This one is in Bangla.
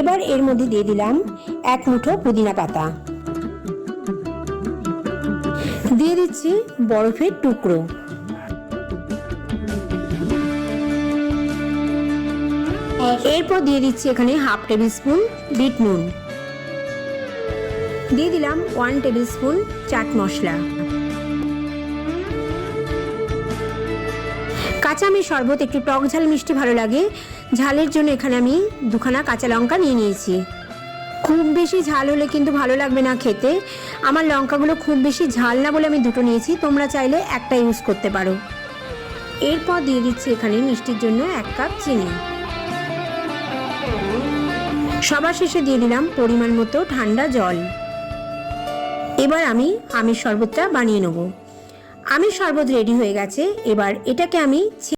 এবার এর মধ্যে দিয়ে দিলাম 1 মুঠো পুদিনা পাতা, দিয়ে দিচ্ছি বরফের টুকরো, এরপর দিয়ে দিচ্ছি এখানে 1/2 টেবিল স্পুন বিট নুন, দিয়ে দিলাম 1 টেবিল স্পুন চাট মশলা। কাঁচা আমের শরবত একটু টক ঝাল মিষ্টি ভালো লাগে, ঝালের জন্য এখানে আমি 2খানা কাঁচা লঙ্কা নিয়ে নিয়েছি। খুব বেশি ঝাল হলে কিন্তু ভালো লাগবে না খেতে, আমার লঙ্কাগুলো খুব বেশি ঝাল না বলে আমি 2টো নিয়েছি, তোমরা চাইলে একটা ইউজ করতে পারো। এরপর দিয়ে দিচ্ছি এখানে মিষ্টির জন্য 1 কাপ চিনি। সবার শেষে দিয়ে দিলাম পরিমাণ মতো ঠান্ডা জল। এবার আমি আমের শরবতটা বানিয়ে নেব। আমের শরবত রেডি হয়ে গেছে, এবার এটাকে আমি